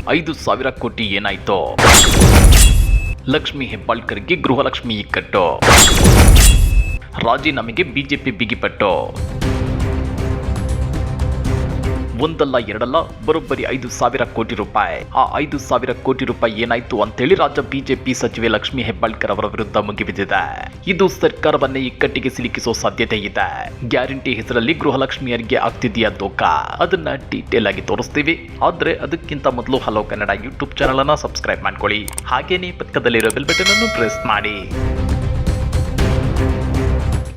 5,000 ಕೋಟಿ ಏನಾಯ್ತು? ಲಕ್ಷ್ಮಿ ಹೆಬ್ಬಾಳ್ಕರ್ಗೆ ಗೃಹಲಕ್ಷ್ಮಿ ಇಕ್ಕಟ್ಟು, ರಾಜೀನಾಮೆಗೆ ಬಿಜೆಪಿ ಬಿಗಿಪಟ್ಟು. ಒಂದಲ್ಲ ಎರಡಲ್ಲ ಬರೋಬ್ಬರಿ 5,000 ಕೋಟಿ ರೂಪಾಯಿ. ಆ 5,000 ಕೋಟಿ ರೂಪಾಯಿ ಏನಾಯ್ತು ಅಂತೇಳಿ ರಾಜ್ಯ ಬಿಜೆಪಿ ಸಚಿವೆ ಲಕ್ಷ್ಮಿ ಹೆಬ್ಬಾಳ್ಕರ್ ಅವರ ವಿರುದ್ಧ ಮುಗಿಬಿದ್ದಿದೆ. ಇದು ಸರ್ಕಾರವನ್ನೇ ಇಕ್ಕಟ್ಟಿಗೆ ಸಿಲುಕಿಸೋ ಸಾಧ್ಯತೆ ಇದೆ. ಗ್ಯಾರಂಟಿ ಹೆಸರಲ್ಲಿ ಗೃಹಲಕ್ಷ್ಮಿಯರಿಗೆ ಆಗ್ತಿದೆಯಾ ಧೋಕಾ? ಅದನ್ನ ಡೀಟೇಲ್ ಆಗಿ ತೋರಿಸ್ತೀವಿ. ಆದ್ರೆ ಅದಕ್ಕಿಂತ ಮೊದಲು ಹಲೋ ಕನ್ನಡ ಯೂಟ್ಯೂಬ್ ಚಾನಲ್ ಅನ್ನ ಸಬ್ಸ್ಕ್ರೈಬ್ ಮಾಡ್ಕೊಳ್ಳಿ. ಹಾಗೇನೆ ಪಕ್ಕದಲ್ಲಿರೋ ಬೆಲ್ ಬಟನ್ ಅನ್ನು ಪ್ರೆಸ್ ಮಾಡಿ.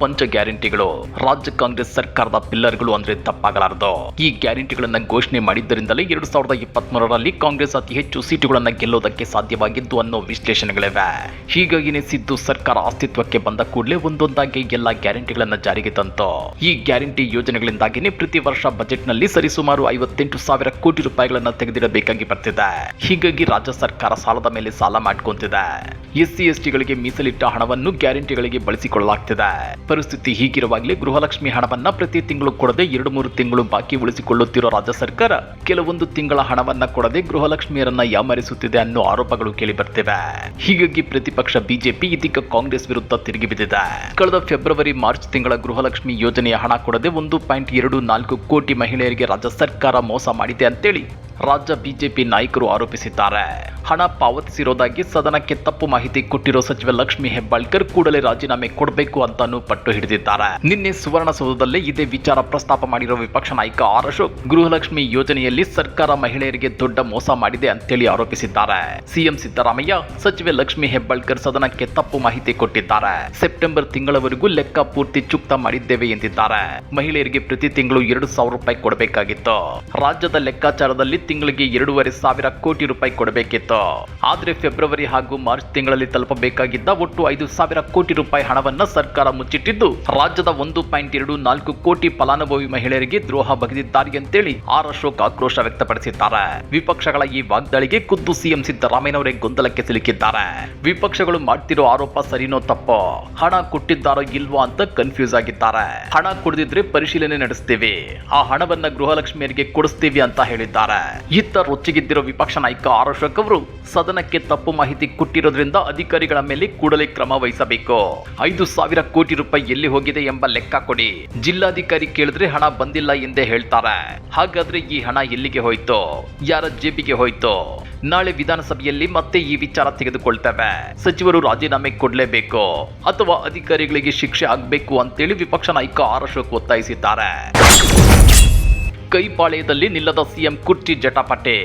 ಪಂಚ ಗ್ಯಾರಂಟಿಗಳು ರಾಜ್ಯ ಕಾಂಗ್ರೆಸ್ ಸರ್ಕಾರದ ಪಿಲ್ಲರ್ಗಳು ಅಂದ್ರೆ ತಪ್ಪಾಗಲಾರದು. ಈ ಗ್ಯಾರಂಟಿಗಳನ್ನ ಘೋಷಣೆ ಮಾಡಿದ್ದರಿಂದಲೇ 2023ರಲ್ಲಿ ಕಾಂಗ್ರೆಸ್ ಅತಿ ಹೆಚ್ಚು ಸೀಟುಗಳನ್ನ ಗೆಲ್ಲೋದಕ್ಕೆ ಸಾಧ್ಯವಾಗಿದ್ದು ಅನ್ನೋ ವಿಶ್ಲೇಷಣೆಗಳಿವೆ. ಹೀಗಾಗಿನೇ ಸಿದ್ದು ಸರ್ಕಾರ ಅಸ್ತಿತ್ವಕ್ಕೆ ಬಂದ ಕೂಡಲೇ ಒಂದೊಂದಾಗಿ ಎಲ್ಲ ಗ್ಯಾರಂಟಿಗಳನ್ನ ಜಾರಿಗೆ ತಂತು. ಈ ಗ್ಯಾರಂಟಿ ಯೋಜನೆಗಳಿಂದಾಗಿನೇ ಪ್ರತಿ ವರ್ಷ ಬಜೆಟ್ ನಲ್ಲಿ ಸರಿಸುಮಾರು 58,000 ಕೋಟಿ ರೂಪಾಯಿಗಳನ್ನ ತೆಗೆದಿಡಬೇಕಾಗಿ ಬರ್ತಿದೆ. ಹೀಗಾಗಿ ರಾಜ್ಯ ಸರ್ಕಾರ ಸಾಲದ ಮೇಲೆ ಸಾಲ ಮಾಡ್ಕೊಂತಿದೆ. ಎಸ್ಸಿ ಎಸ್ಟಿಗಳಿಗೆ ಮೀಸಲಿಟ್ಟ ಹಣವನ್ನು ಗ್ಯಾರಂಟಿಗಳಿಗೆ ಬಳಸಿಕೊಳ್ಳಲಾಗ್ತಿದೆ. ಪರಿಸ್ಥಿತಿ ಹೀಗಿರುವಾಗಲೇ ಗೃಹಲಕ್ಷ್ಮಿ ಹಣವನ್ನ ಪ್ರತಿ ತಿಂಗಳು ಕೊಡದೆ 2-3 ತಿಂಗಳು ಬಾಕಿ ಉಳಿಸಿಕೊಳ್ಳುತ್ತಿರೋ ರಾಜ್ಯ ಸರ್ಕಾರ ಕೆಲವೊಂದು ತಿಂಗಳ ಹಣವನ್ನ ಕೊಡದೆ ಗೃಹಲಕ್ಷ್ಮಿಯರನ್ನ ಯಾಮರಿಸುತ್ತಿದೆ ಅನ್ನೋ ಆರೋಪಗಳು ಕೇಳಿ ಬರ್ತಿವೆ. ಹೀಗಾಗಿ ಪ್ರತಿಪಕ್ಷ ಬಿಜೆಪಿ ಇದೀಗ ಕಾಂಗ್ರೆಸ್ ವಿರುದ್ಧ ತಿರುಗಿ ಬಿದ್ದಿದೆ. ಕಳೆದ ಫೆಬ್ರವರಿ ಮಾರ್ಚ್ ತಿಂಗಳ ಗೃಹಲಕ್ಷ್ಮಿ ಯೋಜನೆಯ ಹಣ ಕೊಡದೆ 1.24 ಕೋಟಿ ಮಹಿಳೆಯರಿಗೆ ರಾಜ್ಯ ಸರ್ಕಾರ ಮೋಸ ಮಾಡಿದೆ ಅಂತೇಳಿ ರಾಜ್ಯ ಬಿಜೆಪಿ ನಾಯಕರು ಆರೋಪಿಸಿದ್ದಾರೆ. ಹಣ ಪಾವತಿಸಿರೋದಾಗಿ ಸದನಕ್ಕೆ ತಪ್ಪು ಮಾಹಿತಿ ಕೊಟ್ಟಿರೋ ಸಚಿವ ಲಕ್ಷ್ಮಿ ಹೆಬ್ಬಾಳ್ಕರ್ ಕೂಡಲೇ ರಾಜೀನಾಮೆ ಕೊಡಬೇಕು ಅಂತಾನು ಪಟ್ಟು ಹಿಡಿದಿದ್ದಾರೆ. ನಿನ್ನೆ ಸುವರ್ಣಸೌಧದಲ್ಲೇ ಇದೇ ವಿಚಾರ ಪ್ರಸ್ತಾಪ ಮಾಡಿರೋ ವಿಪಕ್ಷ ನಾಯಕ ಆರ್ ಅಶೋಕ್ ಗೃಹಲಕ್ಷ್ಮಿ ಯೋಜನೆಯಲ್ಲಿ ಸರ್ಕಾರ ಮಹಿಳೆಯರಿಗೆ ದೊಡ್ಡ ಮೋಸ ಮಾಡಿದೆ ಅಂತೇಳಿ ಆರೋಪಿಸಿದ್ದಾರೆ. ಸಿಎಂ ಸಿದ್ದರಾಮಯ್ಯ ಸಚಿವೆ ಲಕ್ಷ್ಮಿ ಹೆಬ್ಬಾಳ್ಕರ್ ಸದನಕ್ಕೆ ತಪ್ಪು ಮಾಹಿತಿ ಕೊಟ್ಟಿದ್ದಾರೆ. ಸೆಪ್ಟೆಂಬರ್ ತಿಂಗಳವರೆಗೂ ಲೆಕ್ಕ ಪೂರ್ತಿ ಚುಕ್ತ ಮಾಡಿದ್ದೇವೆ ಎಂದಿದ್ದಾರೆ. ಮಹಿಳೆಯರಿಗೆ ಪ್ರತಿ ತಿಂಗಳು 2,000 ರೂಪಾಯಿ ಕೊಡಬೇಕಾಗಿತ್ತು. ರಾಜ್ಯದ ಲೆಕ್ಕಾಚಾರದಲ್ಲಿ ತಿಂಗಳಿಗೆ 2,500 ಕೋಟಿ ರೂಪಾಯಿ ಕೊಡಬೇಕಿತ್ತು. ಆದ್ರೆ ಫೆಬ್ರವರಿ ಹಾಗೂ ಮಾರ್ಚ್ ತಿಂಗಳಲ್ಲಿ ತಲುಪಬೇಕಾಗಿದ್ದ ಒಟ್ಟು 5,000 ಕೋಟಿ ರೂಪಾಯಿ ಹಣವನ್ನ ಸರ್ಕಾರ ಮುಚ್ಚಿಟ್ಟಿದ್ದು ರಾಜ್ಯದ 1.24 ಕೋಟಿ ಫಲಾನುಭವಿ ಮಹಿಳೆಯರಿಗೆ ದ್ರೋಹ ಬಗೆದಿದ್ದಾರೆ ಅಂತೇಳಿ ಆರ್ ಅಶೋಕ್ ಆಕ್ರೋಶ ವ್ಯಕ್ತಪಡಿಸಿದ್ದಾರೆ. ವಿಪಕ್ಷಗಳ ಈ ವಾಗ್ದಾಳಿಗೆ ಖುದ್ದು ಸಿಎಂ ಸಿದ್ದರಾಮಯ್ಯನವರೇ ಗೊಂದಲಕ್ಕೆ ಸಿಲುಕಿದ್ದಾರೆ. ವಿಪಕ್ಷಗಳು ಮಾಡ್ತಿರೋ ಆರೋಪ ಸರಿನೋ ತಪ್ಪೋ, ಹಣ ಕೊಟ್ಟಿದ್ದಾರೋ ಇಲ್ವೋ ಅಂತ ಕನ್ಫ್ಯೂಸ್ ಆಗಿದ್ದಾರೆ. ಹಣ ಕೊಡದಿದ್ರೆ ಪರಿಶೀಲನೆ ನಡೆಸ್ತೀವಿ, ಆ ಹಣವನ್ನ ಗೃಹಲಕ್ಷ್ಮಿಯರಿಗೆ ಕೊಡಿಸ್ತೀವಿ ಅಂತ ಹೇಳಿದ್ದಾರೆ. ಇತ್ತ ರೊಚ್ಚಿಗಿದ್ದಿರೋ ವಿಪಕ್ಷ ನಾಯಕ ಆರ್ ಅಶೋಕ್ ಅವರು ಸದನಕ್ಕೆ ತಪ್ಪು ಮಾಹಿತಿ ಕೊಟ್ಟಿರೋದ್ರಿಂದ ಅಧಿಕಾರಿಗಳ ಮೇಲೆ ಕೂಡಲೇ ಕ್ರಮ ವಹಿಸಬೇಕು. 5,000 ಕೋಟಿ ರೂಪಾಯಿ ಎಲ್ಲಿ ಹೋಗಿದೆ ಎಂಬ ಲೆಕ್ಕ ಕೊಡಿ. ಜಿಲ್ಲಾಧಿಕಾರಿ ಕೇಳಿದ್ರೆ ಹಣ ಬಂದಿಲ್ಲ ಎಂದೇ ಹೇಳ್ತಾರೆ. ಹಾಗಾದ್ರೆ ಈ ಹಣ ಎಲ್ಲಿಗೆ ಹೋಯ್ತು? ಯಾರ ಜೇಬಿಗೆ ಹೋಯ್ತು? ನಾಳೆ ವಿಧಾನಸಭೆಯಲ್ಲಿ ಮತ್ತೆ ಈ ವಿಚಾರ ತೆಗೆದುಕೊಳ್ತೇವೆ. ಸಚಿವರು ರಾಜೀನಾಮೆ ಕೊಡಲೇಬೇಕು ಅಥವಾ ಅಧಿಕಾರಿಗಳಿಗೆ ಶಿಕ್ಷೆ ಆಗಬೇಕು ಅಂತೇಳಿ ವಿಪಕ್ಷ ನಾಯಕ ಆರ್ ಅಶೋಕ್ ಒತ್ತಾಯಿಸಿದ್ದಾರೆ. ಕೈಪಾಳ್ಯದಲ್ಲಿ ನಿಲ್ಲದ ಸಿಎಂ ಕುರ್ಚಿ ಜಟಾಪಟೆ.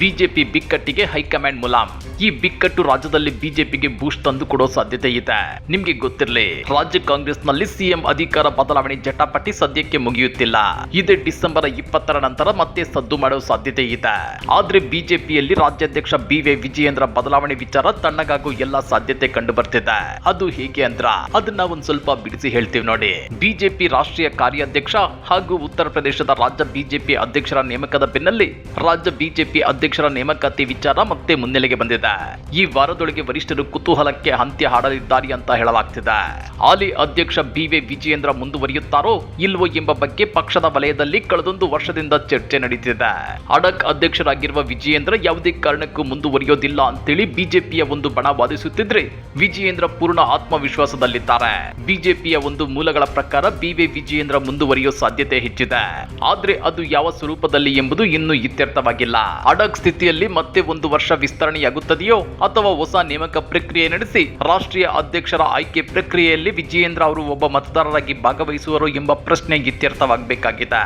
BJP ಬಿಕ್ಕಟ್ಟಿಗೆ high command ಮುಲಾಂ. ಈ ಬಿಕ್ಕಟ್ಟು ರಾಜ್ಯದಲ್ಲಿ ಬಿಜೆಪಿಗೆ ಬೂಸ್ಟ್ ತಂದು ಕೊಡೋ ಸಾಧ್ಯತೆ ಇದೆ. ನಿಮ್ಗೆ ಗೊತ್ತಿರಲಿ, ರಾಜ್ಯ ಕಾಂಗ್ರೆಸ್ ನಲ್ಲಿ ಸಿಎಂ ಅಧಿಕಾರ ಬದಲಾವಣೆ ಜಟಾಪಟಿ ಸದ್ಯಕ್ಕೆ ಮುಗಿಯುತ್ತಿಲ್ಲ. ಇದೇ ಡಿಸೆಂಬರ್ 20ರ ನಂತರ ಮತ್ತೆ ಸದ್ದು ಮಾಡೋ ಸಾಧ್ಯತೆ ಇದೆ. ಆದ್ರೆ ಬಿಜೆಪಿಯಲ್ಲಿ ರಾಜ್ಯಾಧ್ಯಕ್ಷ ಬಿ.ವೈ. ವಿಜಯೇಂದ್ರ ಬದಲಾವಣೆ ವಿಚಾರ ತಣ್ಣಗಾಗೋ ಎಲ್ಲಾ ಸಾಧ್ಯತೆ ಕಂಡು ಬರ್ತಿದೆ. ಅದು ಹೇಗೆ ಅಂದ್ರ ಅದನ್ನ ಒಂದ್ ಸ್ವಲ್ಪ ಬಿಡಿಸಿ ಹೇಳ್ತೀವಿ ನೋಡಿ. ಬಿಜೆಪಿ ರಾಷ್ಟ್ರೀಯ ಕಾರ್ಯಾಧ್ಯಕ್ಷ ಹಾಗೂ ಉತ್ತರ ಪ್ರದೇಶದ ರಾಜ್ಯ ಬಿಜೆಪಿ ಅಧ್ಯಕ್ಷರ ನೇಮಕದ ಬೆನ್ನಲ್ಲೇ ರಾಜ್ಯ ಬಿಜೆಪಿ ಅಧ್ಯಕ್ಷರ ನೇಮಕಾತಿ ವಿಚಾರ ಮತ್ತೆ ಮುನ್ನೆಲೆಗೆ ಬಂದಿದೆ. ಈ ವಾರದೊಳಗೆ ವರಿಷ್ಠರು ಕುತೂಹಲಕ್ಕೆ ಅಂತ್ಯ ಹಾಡಲಿದ್ದಾರೆ ಅಂತ ಹೇಳಲಾಗ್ತಿದೆ. ಹಾಲಿ ಅಧ್ಯಕ್ಷ ಬಿ.ವೈ. ವಿಜಯೇಂದ್ರ ಮುಂದುವರಿಯುತ್ತಾರೋ ಇಲ್ವೋ ಎಂಬ ಬಗ್ಗೆ ಪಕ್ಷದ ವಲಯದಲ್ಲಿ ಕಳೆದೊಂದು ವರ್ಷದಿಂದ ಚರ್ಚೆ ನಡೀತಿದೆ. ಅಡಕ್ ಅಧ್ಯಕ್ಷರಾಗಿರುವ ವಿಜಯೇಂದ್ರ ಯಾವುದೇ ಕಾರಣಕ್ಕೂ ಮುಂದುವರಿಯೋದಿಲ್ಲ ಅಂತೇಳಿ ಬಿಜೆಪಿಯ ಒಂದು ಬಣ ವಾದಿಸುತ್ತಿದ್ರೆ, ವಿಜಯೇಂದ್ರ ಪೂರ್ಣ ಆತ್ಮವಿಶ್ವಾಸದಲ್ಲಿದ್ದಾರೆ. ಬಿಜೆಪಿಯ ಒಂದು ಮೂಲಗಳ ಪ್ರಕಾರ ಬಿ.ವೈ. ವಿಜಯೇಂದ್ರ ಮುಂದುವರಿಯೋ ಸಾಧ್ಯತೆ ಹೆಚ್ಚಿದೆ. ಆದ್ರೆ ಅದು ಯಾವ ಸ್ವರೂಪದಲ್ಲಿ ಎಂಬುದು ಇನ್ನೂ ಇತ್ಯರ್ಥವಾಗಿಲ್ಲ. ಅಡಕ್ ಸ್ಥಿತಿಯಲ್ಲಿ ಮತ್ತೆ 1 ವರ್ಷ ವಿಸ್ತರಣೆಯಾಗುತ್ತದೆಯೋ ಅಥವಾ ಹೊಸ ನೇಮಕ ಪ್ರಕ್ರಿಯೆ ನಡೆಸಿ ರಾಷ್ಟ್ರೀಯ ಅಧ್ಯಕ್ಷರ ಆಯ್ಕೆ ಪ್ರಕ್ರಿಯೆಯಲ್ಲಿ ವಿಜಯೇಂದ್ರ ಅವರು ಒಬ್ಬ ಮತದಾರರಾಗಿ ಭಾಗವಹಿಸುವರು ಎಂಬ ಪ್ರಶ್ನೆ ಇತ್ಯರ್ಥವಾಗಬೇಕಾಗಿದೆ.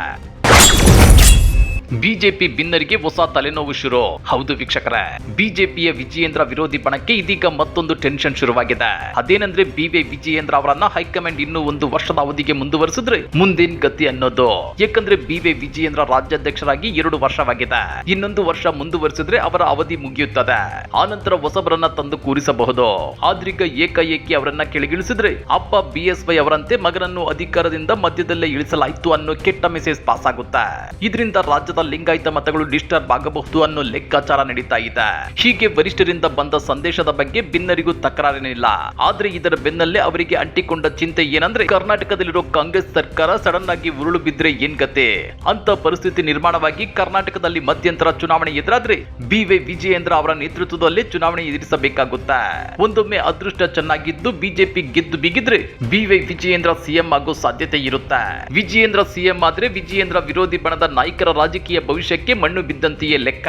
ಬಿಜೆಪಿ ಭಿನ್ನರಿಗೆ ಹೊಸ ತಲೆನೋವು ಶುರು. ಹೌದು ವೀಕ್ಷಕರೇ, ಬಿಜೆಪಿಯ ವಿಜಯೇಂದ್ರ ವಿರೋಧಿ ಬಣಕ್ಕೆ ಇದೀಗ ಮತ್ತೊಂದು ಟೆನ್ಷನ್ ಶುರುವಾಗಿದೆ. ಅದೇನಂದ್ರೆ ಬಿ.ವೈ. ವಿಜಯೇಂದ್ರ ಅವರನ್ನ ಹೈಕಮಾಂಡ್ ಇನ್ನೂ 1 ವರ್ಷದ ಅವಧಿಗೆ ಮುಂದುವರಿಸಿದ್ರೆ ಮುಂದೇನ್ ಗತಿ ಅನ್ನೋದು. ಯಾಕಂದ್ರೆ ಬಿ.ವೈ. ವಿಜಯೇಂದ್ರ ರಾಜ್ಯಾಧ್ಯಕ್ಷರಾಗಿ 2 ವರ್ಷವಾಗಿದೆ. ಇನ್ನೊಂದು ವರ್ಷ ಮುಂದುವರಿಸಿದ್ರೆ ಅವರ ಅವಧಿ ಮುಗಿಯುತ್ತದೆ. ಆನಂತರ ಹೊಸಬರನ್ನ ತಂದು ಕೂರಿಸಬಹುದು. ಆದ್ರೀಗ ಏಕಾಏಕಿ ಅವರನ್ನ ಕೆಳಗಿಳಿಸಿದ್ರೆ ಅಪ್ಪ ಬಿಎಸ್ವೈ ಅವರಂತೆ ಮಗನನ್ನು ಅಧಿಕಾರದಿಂದ ಮಧ್ಯದಲ್ಲೇ ಇಳಿಸಲಾಯಿತು ಅನ್ನೋ ಕೆಟ್ಟ ಮೆಸೇಜ್ ಪಾಸ್ ಆಗುತ್ತೆ. ಇದರಿಂದ ರಾಜ್ಯದ ಪಕ್ಷದ ಲಿಂಗಾಯತ ಮತಗಳು ಡಿಸ್ಟರ್ಬ್ ಆಗಬಹುದು ಅನ್ನೋ ಲೆಕ್ಕಾಚಾರ ನಡೀತಾ ಇದೆ. ಹೀಗೆ ವರಿಷ್ಠರಿಂದ ಬಂದ ಸಂದೇಶದ ಬಗ್ಗೆ ಭಿನ್ನರಿಗೂ ತಕರಾರೇನಿಲ್ಲ. ಆದ್ರೆ ಇದರ ಬೆನ್ನಲ್ಲೇ ಅವರಿಗೆ ಅಂಟಿಕೊಂಡ ಚಿಂತೆ ಏನಂದ್ರೆ ಕರ್ನಾಟಕದಲ್ಲಿರೋ ಕಾಂಗ್ರೆಸ್ ಸರ್ಕಾರ ಸಡನ್ ಆಗಿ ಉರುಳು ಬಿದ್ರೆ ಏನ್ ಗತೆ ಅಂತ ಪರಿಸ್ಥಿತಿ ನಿರ್ಮಾಣವಾಗಿ ಕರ್ನಾಟಕದಲ್ಲಿ ಮಧ್ಯಂತರ ಚುನಾವಣೆ ಎದುರಾದ್ರೆ ಬಿ.ವೈ. ವಿಜಯೇಂದ್ರ ಅವರ ನೇತೃತ್ವದಲ್ಲೇ ಚುನಾವಣೆ ಎದುರಿಸಬೇಕಾಗುತ್ತೆ. ಒಂದೊಮ್ಮೆ ಅದೃಷ್ಟ ಚೆನ್ನಾಗಿದ್ದು ಬಿಜೆಪಿ ಗೆದ್ದು ಬಿಗಿದ್ರೆ ಬಿ.ವೈ. ವಿಜಯೇಂದ್ರ ಸಿಎಂ ಆಗೋ ಸಾಧ್ಯತೆ ಇರುತ್ತೆ. ವಿಜಯೇಂದ್ರ ಸಿಎಂ ಆದ್ರೆ ವಿಜಯೇಂದ್ರ ವಿರೋಧಿ ಬಣದ ನಾಯಕರ ರಾಜಕೀಯ ಭವಿಷ್ಯಕ್ಕೆ ಮಣ್ಣು ಬಿದ್ದಂತೆಯೇ ಲೆಕ್ಕ.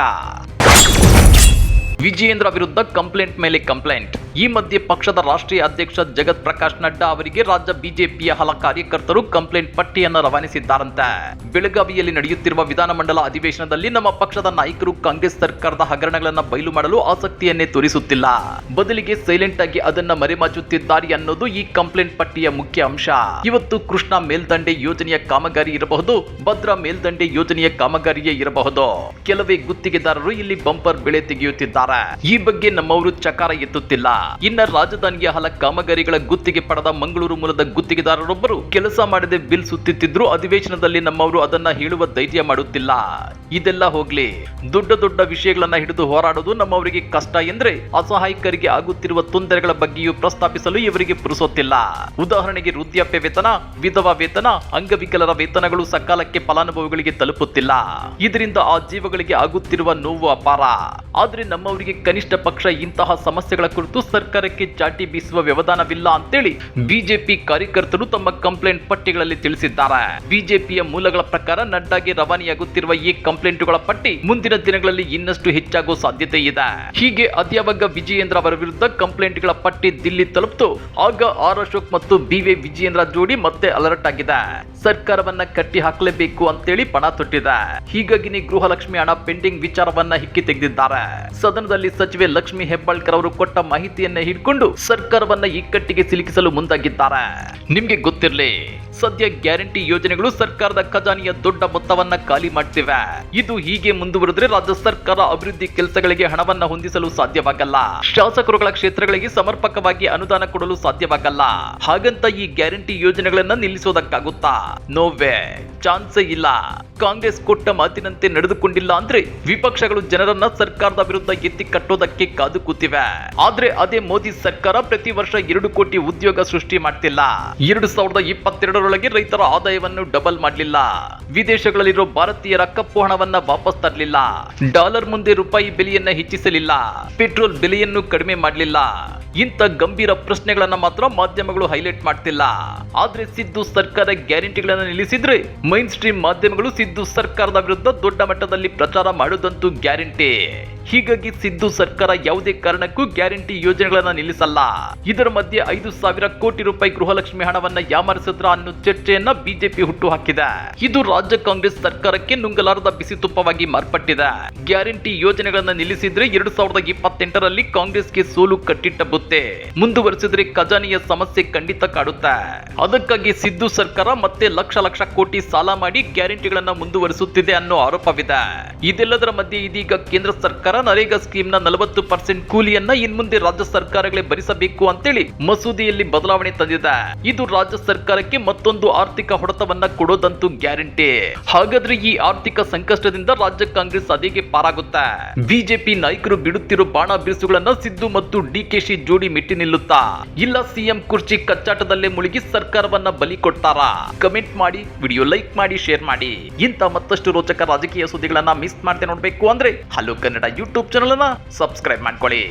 ವಿಜಯೇಂದ್ರ ವಿರುದ್ಧ ಕಂಪ್ಲೇಂಟ್ ಮೇಲೆ ಕಂಪ್ಲೇಂಟ್. ಈ ಮಧ್ಯೆ ಪಕ್ಷದ ರಾಷ್ಟ್ರೀಯ ಅಧ್ಯಕ್ಷ ಜಗತ್ ಪ್ರಕಾಶ್ ನಡ್ಡಾ ಅವರಿಗೆ ರಾಜ್ಯ ಬಿಜೆಪಿಯ ಹಲ ಕಾರ್ಯಕರ್ತರು ಕಂಪ್ಲೇಂಟ್ ಪಟ್ಟಿಯನ್ನು ರವಾನಿಸಿದ್ದಾರಂತೆ. ಬೆಳಗಾವಿಯಲ್ಲಿ ನಡೆಯುತ್ತಿರುವ ವಿಧಾನಮಂಡಲ ಅಧಿವೇಶನದಲ್ಲಿ ನಮ್ಮ ಪಕ್ಷದ ನಾಯಕರು ಕಾಂಗ್ರೆಸ್ ಸರ್ಕಾರದ ಹಗರಣಗಳನ್ನು ಬಯಲು ಮಾಡಲು ಆಸಕ್ತಿಯನ್ನೇ ತೋರಿಸುತ್ತಿಲ್ಲ, ಬದಲಿಗೆ ಸೈಲೆಂಟ್ ಆಗಿ ಅದನ್ನ ಮರೆಮಾಚುತ್ತಿದ್ದಾರೆ ಅನ್ನೋದು ಈ ಕಂಪ್ಲೇಂಟ್ ಪಟ್ಟಿಯ ಮುಖ್ಯ ಅಂಶ. ಇವತ್ತು ಕೃಷ್ಣಾ ಮೇಲ್ದಂಡೆ ಯೋಜನೆಯ ಕಾಮಗಾರಿ ಇರಬಹುದು, ಭದ್ರಾ ಮೇಲ್ದಂಡೆ ಯೋಜನೆಯ ಕಾಮಗಾರಿಯೇ ಇರಬಹುದು. ಕೆಲವೇ ಗುತ್ತಿಗೆದಾರರು ಇಲ್ಲಿ ಬಂಪರ್ ಬೆಳೆ ತೆಗೆಯುತ್ತಿದ್ದಾರೆ. ಈ ಬಗ್ಗೆ ನಮ್ಮವರು ಚಕಾರ ಎತ್ತುತ್ತಿಲ್ಲ. ಇನ್ನ ರಾಜಧಾನಿಯ ಹಲ ಕಾಮಗಾರಿಗಳ ಗುತ್ತಿಗೆ ಪಡೆದ ಮಂಗಳೂರು ಮೂಲದ ಗುತ್ತಿಗೆದಾರರೊಬ್ಬರು ಕೆಲಸ ಮಾಡದೆ ಬಿಲ್ ಸುತ್ತಿದ್ರು. ಅಧಿವೇಶನದಲ್ಲಿ ನಮ್ಮವರು ಅದನ್ನ ಹೇಳುವ ಧೈರ್ಯ ಮಾಡುತ್ತಿಲ್ಲ. ಇದೆಲ್ಲ ಹೋಗ್ಲಿ, ದೊಡ್ಡ ದೊಡ್ಡ ವಿಷಯಗಳನ್ನ ಹಿಡಿದು ಹೋರಾಡೋದು ನಮ್ಮವರಿಗೆ ಕಷ್ಟ ಎಂದ್ರೆ ಅಸಹಾಯಕರಿಗೆ ಆಗುತ್ತಿರುವ ತೊಂದರೆಗಳ ಬಗ್ಗೆಯೂ ಪ್ರಸ್ತಾಪಿಸಲು ಇವರಿಗೆ ಪುರುಸೊತ್ತಿಲ್ಲ. ಉದಾಹರಣೆಗೆ ವೃದ್ಧಾಪ್ಯ ವೇತನ, ವಿಧವಾ ವೇತನ, ಅಂಗವಿಕಲರ ವೇತನಗಳು ಸಕಾಲಕ್ಕೆ ಫಲಾನುಭವಿಗಳಿಗೆ ತಲುಪುತ್ತಿಲ್ಲ. ಇದರಿಂದ ಆ ಜೀವಗಳಿಗೆ ಆಗುತ್ತಿರುವ ನೋವು ಅಪಾರ. ಆದ್ರೆ ನಮ್ಮವರಿಗೆ ಕನಿಷ್ಠ ಪಕ್ಷ ಇಂತಹ ಸಮಸ್ಯೆಗಳ ಕುರಿತು ಸರ್ಕಾರಕ್ಕೆ ಚಾಟಿ ಬೀಸುವ ವ್ಯವಧಾನವಿಲ್ಲ ಅಂತೇಳಿ ಬಿಜೆಪಿ ಕಾರ್ಯಕರ್ತರು ತಮ್ಮ ಕಂಪ್ಲೇಂಟ್ ಪಟ್ಟಿಗಳಲ್ಲಿ ತಿಳಿಸಿದ್ದಾರೆ. ಬಿಜೆಪಿಯ ಮೂಲಗಳ ಪ್ರಕಾರ ನಡ್ಡಾಗೆ ರವಾನೆಯಾಗುತ್ತಿರುವ ಈ ಕಂಪ್ಲೇಂಟುಗಳ ಪಟ್ಟಿ ಮುಂದಿನ ದಿನಗಳಲ್ಲಿ ಇನ್ನಷ್ಟು ಹೆಚ್ಚಾಗುವ ಸಾಧ್ಯತೆ ಇದೆ. ಹೀಗೆ ಅದ್ಯಾವಾಗ ವಿಜಯೇಂದ್ರ ಅವರ ವಿರುದ್ಧ ಕಂಪ್ಲೇಂಟ್ಗಳ ಪಟ್ಟಿ ದಿಲ್ಲಿ ತಲುಪಿತು, ಆಗ ಆರ್ ಅಶೋಕ್ ಮತ್ತು ಬಿ.ವೈ. ವಿಜಯೇಂದ್ರ ಜೋಡಿ ಮತ್ತೆ ಅಲರ್ಟ್ ಆಗಿದೆ. ಸರ್ಕಾರವನ್ನ ಕಟ್ಟಿ ಹಾಕಲೇಬೇಕು ಅಂತೇಳಿ ಪಣ ತೊಟ್ಟಿದೆ. ಹೀಗಾಗಿ ಗೃಹಲಕ್ಷ್ಮಿ ಹಣ ಪೆಂಡಿಂಗ್ ವಿಚಾರವನ್ನ ಹಿಕ್ಕಿ ತೆಗೆದಿದ್ದಾರೆ. ಸದನದಲ್ಲಿ ಸಚಿವೆ ಲಕ್ಷ್ಮಿ ಹೆಬ್ಬಾಳ್ಕರ್ ಅವರು ಕೊಟ್ಟ ಮಾಹಿತಿಯನ್ನ ಹಿಡ್ಕೊಂಡು ಸರ್ಕಾರವನ್ನ ಇಕ್ಕಟ್ಟಿಗೆ ಸಿಲುಕಿಸಲು ಮುಂದಾಗಿದ್ದಾರೆ. ನಿಮ್ಗೆ ಗೊತ್ತಿರಲಿ, ಸದ್ಯ ಗ್ಯಾರಂಟಿ ಯೋಜನೆಗಳು ಸರ್ಕಾರದ ಖಜಾನೆಯ ದೊಡ್ಡ ಮೊತ್ತವನ್ನ ಖಾಲಿ ಮಾಡ್ತಿವೆ. ಇದು ಹೀಗೆ ಮುಂದುವರೆದ್ರೆ ರಾಜ್ಯ ಸರ್ಕಾರ ಅಭಿವೃದ್ಧಿ ಕೆಲಸಗಳಿಗೆ ಹಣವನ್ನ ಹೊಂದಿಸಲು ಸಾಧ್ಯವಾಗಲ್ಲ, ಶಾಸಕರುಗಳ ಕ್ಷೇತ್ರಗಳಿಗೆ ಸಮರ್ಪಕವಾಗಿ ಅನುದಾನ ಕೊಡಲು ಸಾಧ್ಯವಾಗಲ್ಲ. ಹಾಗಂತ ಈ ಗ್ಯಾರಂಟಿ ಯೋಜನೆಗಳನ್ನ ನಿಲ್ಲಿಸೋದಕ್ಕಾಗುತ್ತಾ? ನೋವೇ, ಚಾನ್ಸೇ ಇಲ್ಲ. ಕಾಂಗ್ರೆಸ್ ಕೊಟ್ಟ ಮಾತಿನಂತೆ ನಡೆದುಕೊಂಡಿಲ್ಲ ಅಂದ್ರೆ ವಿಪಕ್ಷಗಳು ಜನರನ್ನ ಸರ್ಕಾರದ ವಿರುದ್ಧ ಎತ್ತಿ ಕಟ್ಟೋದಕ್ಕೆ ಕಾದು ಕೂತಿವೆ. ಆದ್ರೆ ಅದೇ ಮೋದಿ ಸರ್ಕಾರ ಪ್ರತಿ ವರ್ಷ 2 ಕೋಟಿ ಉದ್ಯೋಗ ಸೃಷ್ಟಿ ಮಾಡ್ತಿಲ್ಲ. 2022ರೊಳಗೆ ರೈತರ ಆದಾಯವನ್ನು ಡಬಲ್ ಮಾಡಲಿಲ್ಲ. ವಿದೇಶಗಳಲ್ಲಿರೋ ಭಾರತೀಯರ ಕಪ್ಪು ಹಣವನ್ನ ವಾಪಸ್ ತರಲಿಲ್ಲ. ಡಾಲರ್ ಮುಂದೆ ರೂಪಾಯಿ ಬೆಲೆಯನ್ನ ಹೆಚ್ಚಿಸಲಿಲ್ಲ. ಪೆಟ್ರೋಲ್ ಬೆಲೆಯನ್ನು ಕಡಿಮೆ ಮಾಡಲಿಲ್ಲ. ಇಂಥ ಗಂಭೀರ ಪ್ರಶ್ನೆಗಳನ್ನ ಮಾತ್ರ ಮಾಧ್ಯಮಗಳು ಹೈಲೈಟ್ ಮಾಡ್ತಿಲ್ಲ. ಆದ್ರೆ ಸಿದ್ದು ಸರ್ಕಾರ ಗ್ಯಾರಂಟಿಗಳನ್ನ ನಿಲ್ಲಿಸಿದ್ರೆ ಮೈನ್ ಸ್ಟ್ರೀಮ್ ಮಾಧ್ಯಮಗಳು ಸಿದ್ದು ಸರ್ಕಾರದ ವಿರುದ್ಧ ದೊಡ್ಡ ಮಟ್ಟದಲ್ಲಿ ಪ್ರಚಾರ ಮಾಡೋದಂತೂ ಗ್ಯಾರಂಟಿ. ಹೀಗಾಗಿ ಸಿದ್ದು ಸರ್ಕಾರ ಯಾವುದೇ ಕಾರಣಕ್ಕೂ ಗ್ಯಾರಂಟಿ ಯೋಜನೆಗಳನ್ನ ನಿಲ್ಲಿಸಲ್ಲ. ಇದರ ಮಧ್ಯೆ 5,000 ಕೋಟಿ ರೂಪಾಯಿ ಗೃಹಲಕ್ಷ್ಮಿ ಹಣವನ್ನ ಯಾಮಾರಿಸಿದ್ರ ಅನ್ನೋ ಚರ್ಚೆಯನ್ನ ಬಿಜೆಪಿ ಹುಟ್ಟು ಹಾಕಿದೆ. ಇದು ರಾಜ್ಯ ಕಾಂಗ್ರೆಸ್ ಸರ್ಕಾರಕ್ಕೆ ನುಂಗಲಾರದ ಬಿಸಿ ತುಪ್ಪವಾಗಿ ಮಾರ್ಪಟ್ಟಿದೆ. ಗ್ಯಾರಂಟಿ ಯೋಜನೆಗಳನ್ನ ನಿಲ್ಲಿಸಿದ್ರೆ 2028ರಲ್ಲಿ ಕಾಂಗ್ರೆಸ್ಗೆ ಸೋಲು ಕಟ್ಟಿಟ್ಟ ಬುತ್ತೆ. ಮುಂದುವರೆಸಿದ್ರೆ ಖಜಾನೆಯ ಸಮಸ್ಯೆ ಖಂಡಿತ ಕಾಡುತ್ತೆ. ಅದಕ್ಕಾಗಿ ಸಿದ್ದು ಸರ್ಕಾರ ಮತ್ತೆ ಲಕ್ಷ ಕೋಟಿ ಸಾಲ ಮಾಡಿ ಗ್ಯಾರಂಟಿಗಳನ್ನ ಮುಂದುವರಿಸುತ್ತಿದೆ ಅನ್ನೋ ಆರೋಪವಿದೆ. ಇದೆಲ್ಲದರ ಮಧ್ಯೆ ಇದೀಗ ಕೇಂದ್ರ ಸರ್ಕಾರ ನರೇಗಾ ಸ್ಕೀಮ್ ನ 40% ಕೂಲಿಯನ್ನ ಇನ್ಮುಂದೆ ರಾಜ್ಯ ಸರ್ಕಾರಗಳೇ ಭರಿಸಬೇಕು ಅಂತೇಳಿ ಮಸೂದೆಯಲ್ಲಿ ಬದಲಾವಣೆ ತಂದಿದೆ. ಇದು ರಾಜ್ಯ ಸರ್ಕಾರಕ್ಕೆ ಮತ್ತೊಂದು ಆರ್ಥಿಕ ಹೊಡೆತವನ್ನ ಕೊಡೋದಂತೂ ಗ್ಯಾರಂಟಿ. ಹಾಗಾದ್ರೆ ಈ ಆರ್ಥಿಕ ಸಂಕಷ್ಟದಿಂದ ರಾಜ್ಯ ಕಾಂಗ್ರೆಸ್ ಅದೇಗೆ ಪಾರಾಗುತ್ತೆ? ಬಿಜೆಪಿ ನಾಯಕರು ಬಿಡುತ್ತಿರೋ ಬಾಣ ಬಿರುಸುಗಳನ್ನ ಸಿದ್ದು ಮತ್ತು ಡಿಕೆಶಿ ಜೋಡಿ ಮೆಟ್ಟಿ ನಿಲ್ಲುತ್ತಾ, ಇಲ್ಲ ಸಿಎಂ ಕುರ್ಚಿ ಕಚ್ಚಾಟದಲ್ಲೇ ಮುಳುಗಿ ಸರ್ಕಾರವನ್ನ ಬಲಿ ಕೊಡ್ತಾರಾ? ಕಮೆಂಟ್ ಮಾಡಿ, ವಿಡಿಯೋ ಲೈಕ್ ಮಾಡಿ, ಶೇರ್ ಮಾಡಿ. ಇಂಥ ಮತ್ತಷ್ಟು ರೋಚಕ ರಾಜಕೀಯ ಸುದ್ದಿಗಳನ್ನ ಮಿಸ್ ಮಾಡದೆ ನೋಡ್ಬೇಕು ಅಂದ್ರೆ ಹಲೋ ಕನ್ನಡ ಯೂಟ್ಯೂಬ್ ಚಾನಲ್ ಅನ್ನ ಸಬ್ಸ್ಕ್ರೈಬ್ ಮಾಡ್ಕೊಳ್ಳಿ.